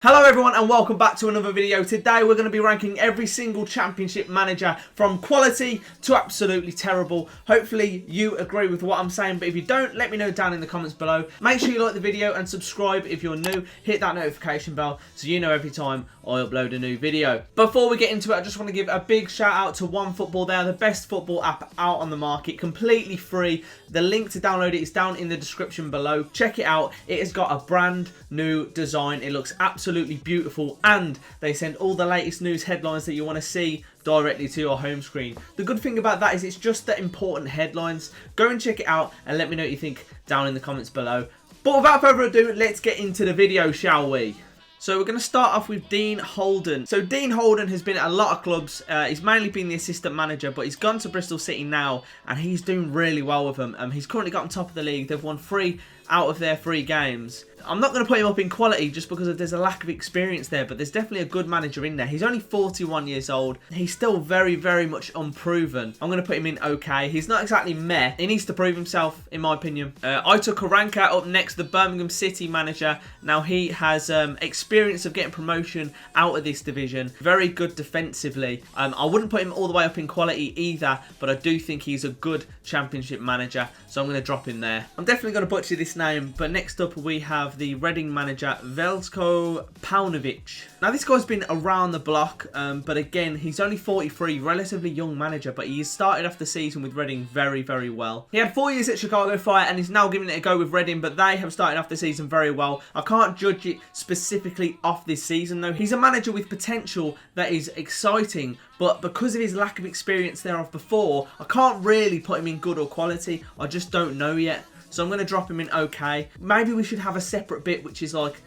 Hello everyone and welcome back to another video. Today we're going to be ranking every single championship manager from quality to absolutely terrible. Hopefully you agree with what I'm saying, but if you don't, let me know down in the comments below. Make sure you like the video and subscribe if you're new. Hit that notification bell so you know every time I upload a new video. Before we get into it, I just want to give a big shout out to OneFootball. They are the best football app out on the market, completely free. The link to download it is down in the description below. Check it out. It has got a brand new design. It looks absolutely beautiful, and they send all the latest news headlines that you want to see directly to your home screen. The good thing about that is it's just the important headlines. Go and check it out and let me know what you think down in the comments below. But without further ado, let's get into the video, shall we? So we're going to start off with Dean Holden. So Dean Holden has been at a lot of clubs. He's mainly been the assistant manager, but he's gone to Bristol City now, and he's doing really well with them. He's currently got on top of the league. They've won 3 out of their 3 games. I'm not going to put him up in quality just because there's a lack of experience there, but there's definitely a good manager in there. He's only 41 years old. He's still very, very much unproven. I'm going to put him in okay. He's not exactly meh. He needs to prove himself, in my opinion. I took Karanka up next, the Birmingham City manager. Now, he has experience of getting promotion out of this division. Very good defensively. I wouldn't put him all the way up in quality either, but I do think he's a good championship manager, so I'm going to drop him there. I'm definitely going to butcher this name, but next up we have the Reading manager, Veljko Paunovic. Now, this guy's been around the block, but again, he's only 43, relatively young manager, but he started off the season with Reading very, very well. He had 4 years at Chicago Fire, and he's now giving it a go with Reading, but they have started off the season very well. I can't judge it specifically off this season, though. He's a manager with potential that is exciting, but because of his lack of experience thereof before, I can't really put him in good or quality. I just don't know yet. So I'm going to drop him in okay. Maybe we should have a separate bit which is like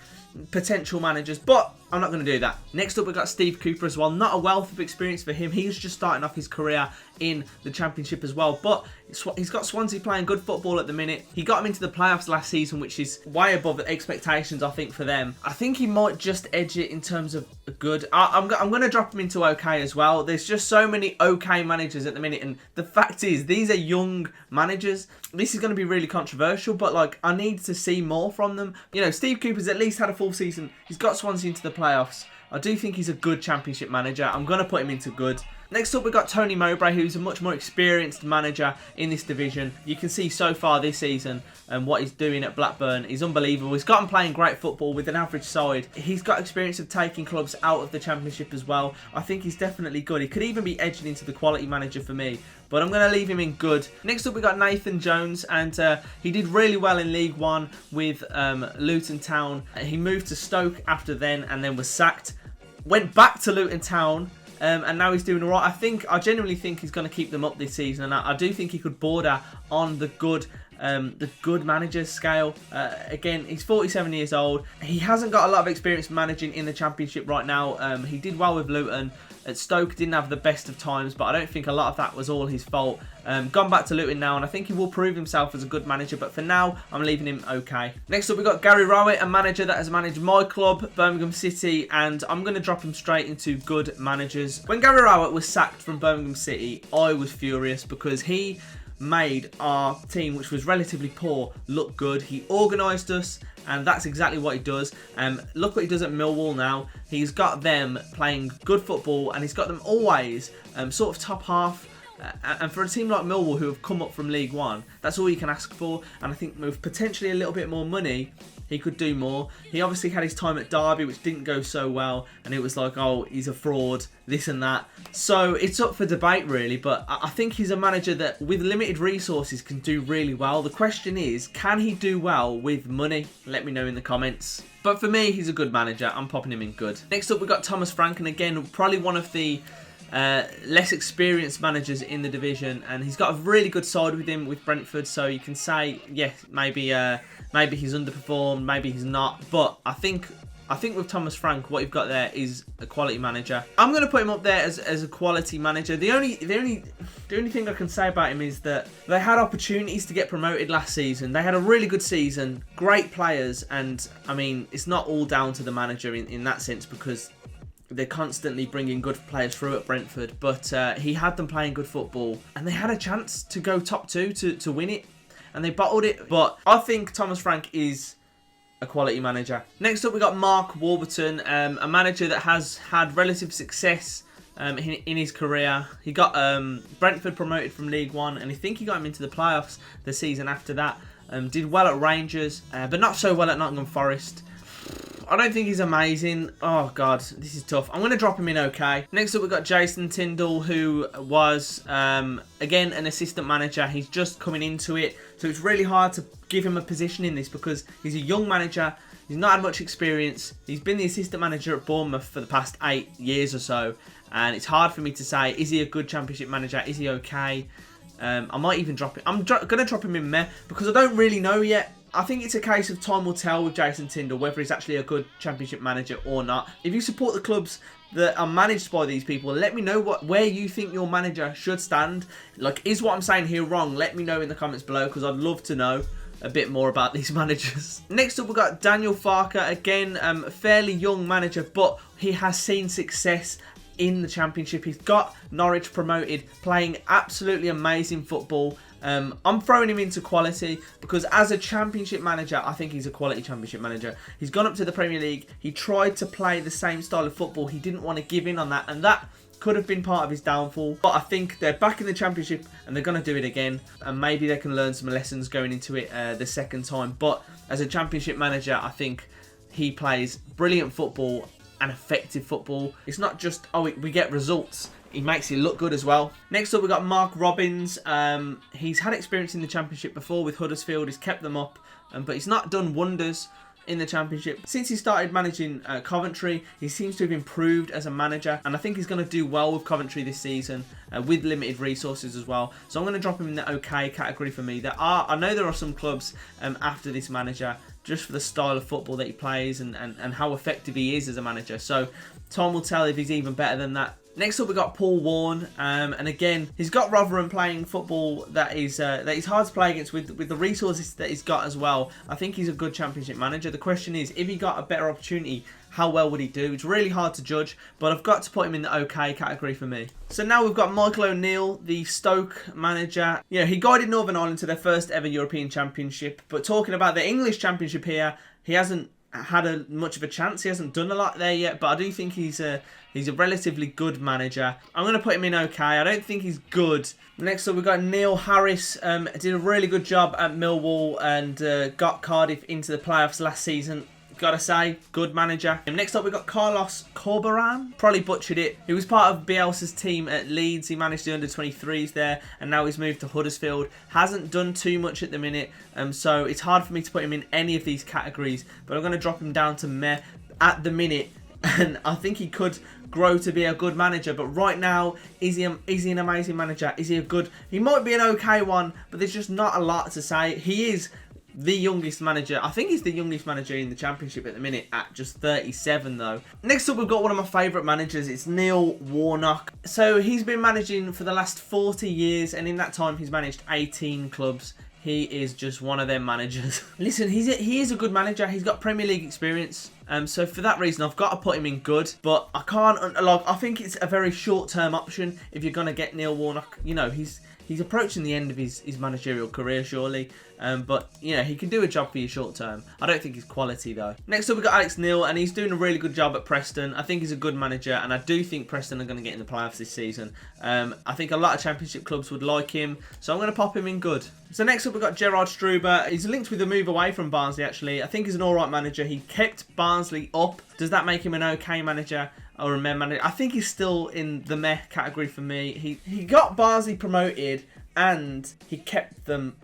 potential managers, but I'm not going to do that. Next up, we've got Steve Cooper as well. Not a wealth of experience for him. He's just starting off his career in the Championship as well, but he's got Swansea playing good football at the minute. He got him into the playoffs last season, which is way above expectations, I think, for them. I think he might just edge it in terms of good. I'm going to drop him into okay as well. There's just so many okay managers at the minute, and the fact is, these are young managers. This is going to be really controversial, but like, I need to see more from them. You know, Steve Cooper's at least had a full season. He's got Swansea into the playoffs. I do think he's a good championship manager. I'm going to put him into good. Next up, we've got Tony Mowbray, who's a much more experienced manager in this division. You can see so far this season and what he's doing at Blackburn is unbelievable. He's got him playing great football with an average side. He's got experience of taking clubs out of the Championship as well. I think he's definitely good. He could even be edging into the quality manager for me, but I'm going to leave him in good. Next up, we got Nathan Jones, and he did really well in League One with Luton Town. He moved to Stoke after then and then was sacked. Went back to Luton Town, and now he's doing all right. I genuinely think he's going to keep them up this season, and I do think he could border on the good managers scale. Again, he's 47 years old. He hasn't got a lot of experience managing in the Championship right now. He did well with Luton. At Stoke, didn't have the best of times, but I don't think a lot of that was all his fault. Gone back to Luton now, and I think he will prove himself as a good manager, but for now, I'm leaving him okay. Next up, we've got Gary Rowett, a manager that has managed my club, Birmingham City, and I'm going to drop him straight into good managers. When Gary Rowett was sacked from Birmingham City, I was furious because he made our team, which was relatively poor, look good. He organised us, and that's exactly what he does. Look what he does at Millwall now. He's got them playing good football, and he's got them always sort of top half. And for a team like Millwall, who have come up from League One, that's all you can ask for. And I think with potentially a little bit more money, he could do more. He obviously had his time at Derby, which didn't go so well. And it was like, oh, he's a fraud, this and that. So it's up for debate, really. But I think he's a manager that, with limited resources, can do really well. The question is, can he do well with money? Let me know in the comments. But for me, he's a good manager. I'm popping him in good. Next up, we've got Thomas Frank. And again, probably one of the less experienced managers in the division, and he's got a really good side with him with Brentford, so you can say, yeah, maybe he's underperformed, maybe he's not, but I think with Thomas Frank, what you've got there is a quality manager. I'm going to put him up there as a quality manager. The only thing I can say about him is that they had opportunities to get promoted last season. They had a really good season, great players, and I mean, it's not all down to the manager in that sense, because they're constantly bringing good players through at Brentford, but he had them playing good football, and they had a chance to go top 2 to win it, and they bottled it. But I think Thomas Frank is a quality manager. Next up, we got Mark Warburton, a manager that has had relative success in his career. He got Brentford promoted from League One, and I think he got him into the playoffs the season after that. Did well at Rangers, but not so well at Nottingham Forest. I don't think he's amazing. Oh, God, this is tough. I'm going to drop him in okay. Next up, we've got Jason Tyndall, who was, again, an assistant manager. He's just coming into it, so it's really hard to give him a position in this because he's a young manager. He's not had much experience. He's been the assistant manager at Bournemouth for the past 8 years or so, and it's hard for me to say, is he a good Championship manager? Is he okay? I might even drop it. I'm going to drop him in meh because I don't really know yet. I think it's a case of time will tell with Jason Tyndall whether he's actually a good Championship manager or not. If you support the clubs that are managed by these people, let me know where you think your manager should stand. Like, is what I'm saying here wrong? Let me know in the comments below because I'd love to know a bit more about these managers. Next up, we've got Daniel Farker. Again, a fairly young manager, but he has seen success in the Championship. He's got Norwich promoted, playing absolutely amazing football. I'm throwing him into quality because as a Championship manager, I think he's a quality Championship manager. He's gone up to the Premier League. He tried to play the same style of football. He didn't want to give in on that, and that could have been part of his downfall. But I think they're back in the Championship and they're going to do it again, and maybe they can learn some lessons going into it the second time. But as a Championship manager, I think he plays brilliant football and effective football. It's not just, oh, we get results. He makes it look good as well. Next up, we've got Mark Robins. He's had experience in the Championship before with Huddersfield. He's kept them up, but he's not done wonders in the Championship. Since he started managing Coventry, he seems to have improved as a manager, and I think he's going to do well with Coventry this season with limited resources as well. So I'm going to drop him in the okay category for me. I know there are some clubs after this manager just for the style of football that he plays and how effective he is as a manager. So time will tell if he's even better than that. Next up, we got Paul Warne, and again, he's got Rotherham playing football that is hard to play against with the resources that he's got as well. I think he's a good Championship manager. The question is, if he got a better opportunity, how well would he do? It's really hard to judge, but I've got to put him in the okay category for me. So now we've got Michael O'Neill, the Stoke manager. You know, he guided Northern Ireland to their first ever European Championship, but talking about the English Championship here, he hasn't had much of a chance. He hasn't done a lot there yet, but I do think he's a relatively good manager. I'm going to put him in okay. I don't think he's good. Next up, we've got Neil Harris. Did a really good job at Millwall and got Cardiff into the playoffs last season. Gotta say, good manager. And next up, we've got Carlos Corberán. Probably butchered it. He was part of Bielsa's team at Leeds. He managed the under-23s there, and now he's moved to Huddersfield. Hasn't done too much at the minute, so it's hard for me to put him in any of these categories, but I'm going to drop him down to meh at the minute, and I think he could grow to be a good manager, but right now, is he an amazing manager? Is he a good... He might be an okay one, but there's just not a lot to say. He is the youngest manager. I think he's the youngest manager in the Championship at the minute at just 37 though. Next up, we've got one of my favourite managers. It's Neil Warnock. So he's been managing for the last 40 years, and in that time he's managed 18 clubs. He is just one of them managers. Listen, he is a good manager. He's got Premier League experience. So for that reason, I've got to put him in good. But I can't, like, I think it's a very short-term option if you're going to get Neil Warnock. You know, he's approaching the end of his managerial career, surely. But, you know, he can do a job for you short term. I don't think he's quality, though. Next up, we've got Alex Neil, and he's doing a really good job at Preston. I think he's a good manager, and I do think Preston are going to get in the playoffs this season. I think a lot of Championship clubs would like him, so I'm going to pop him in good. So next up, we've got Gerard Struber. He's linked with a move away from Barnsley, actually. I think he's an alright manager. He kept Barnsley up. Does that make him an okay manager? Or a meh manager? I think he's still in the meh category for me. He got Barnsley promoted, and he kept them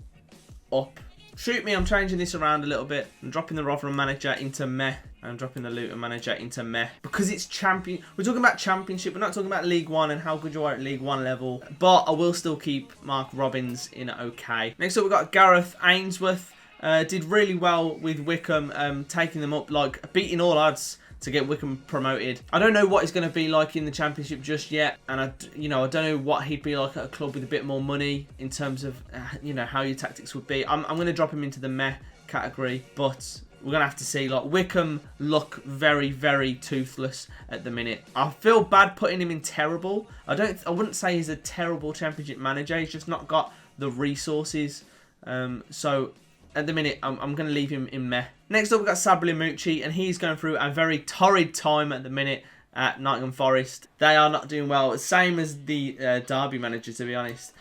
up. Shoot me, I'm changing this around a little bit. I'm dropping the Rotherham manager into meh. I'm dropping the Luton manager into meh. Because it's champion. We're talking about Championship. We're not talking about League One and how good you are at League One level. But I will still keep Mark Robins in okay. Next up, we've got Gareth Ainsworth. Did really well with Wycombe, taking them up, like beating all odds to get Wycombe promoted. I don't know what he's going to be like in the Championship just yet, and I don't know what he'd be like at a club with a bit more money in terms of how your tactics would be. I'm going to drop him into the meh category, but we're going to have to see. Like, Wycombe look very, very toothless at the minute. I feel bad putting him in terrible. I wouldn't say he's a terrible Championship manager. He's just not got the resources. So at the minute, I'm going to leave him in meh. Next up, we've got Sabri Lamucci, and he's going through a very torrid time at the minute at Nottingham Forest. They are not doing well, same as the Derby manager, to be honest.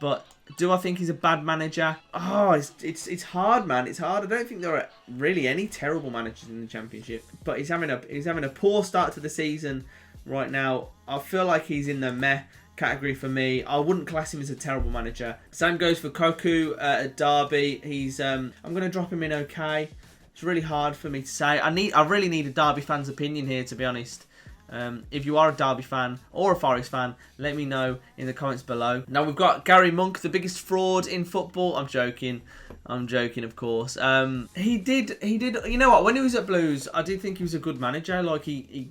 But do I think he's a bad manager? Oh, it's hard, man. It's hard. I don't think there are really any terrible managers in the Championship. But he's having a poor start to the season right now. I feel like he's in the meh category for me. I wouldn't class him as a terrible manager. Same goes for Koku at Derby. He's I'm gonna drop him in okay. It's really hard for me to say. I really need a Derby fan's opinion here, to be honest. If you are a Derby fan or a Forest fan, let me know in the comments below. Now we've got Gary Monk, the biggest fraud in football. I'm joking, of course. He did. You know what? When he was at Blues, I did think he was a good manager. Like he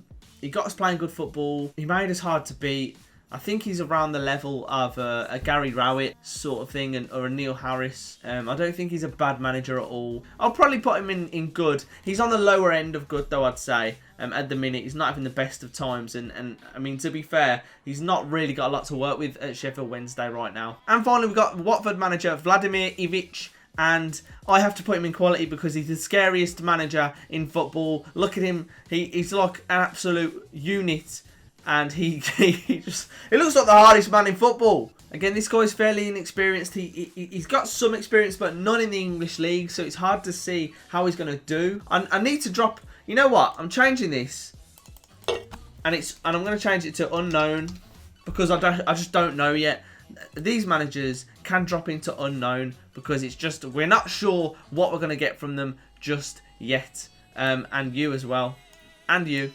got us playing good football. He made us hard to beat. I think he's around the level of a Gary Rowett sort of thing, or a Neil Harris. I don't think he's a bad manager at all. I'll probably put him in good. He's on the lower end of good, though, I'd say. At the minute, he's not having the best of times. And I mean, to be fair, he's not really got a lot to work with at Sheffield Wednesday right now. And finally, we've got Watford manager Vladimir Ivic. And I have to put him in quality because he's the scariest manager in football. Look at him. He's like an absolute unit. And he looks like the hardest man in football. Again, this guy's fairly inexperienced. He's got some experience, but none in the English league. So it's hard to see how he's going to do. I need to drop... You know what? I'm changing this. And I'm going to change it to unknown. Because I just don't know yet. These managers can drop into unknown. Because it's just... We're not sure what we're going to get from them just yet. And you as well. And you.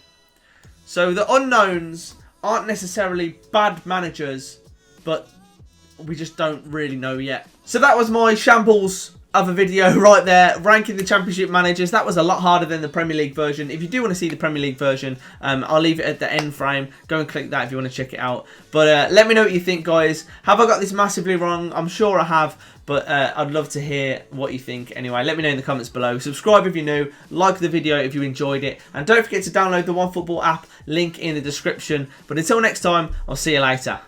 So the unknowns aren't necessarily bad managers, but we just don't really know yet. So that was my shambles of a video right there, ranking the Championship managers. That was a lot harder than the Premier League version. If you do want to see the Premier League version, I'll leave it at the end frame. Go and click that if you want to check it out. But let me know what you think, guys. Have I got this massively wrong? I'm sure I have. But I'd love to hear what you think. Anyway, let me know in the comments below. Subscribe if you're new. Like the video if you enjoyed it. And don't forget to download the OneFootball app. Link in the description. But until next time, I'll see you later.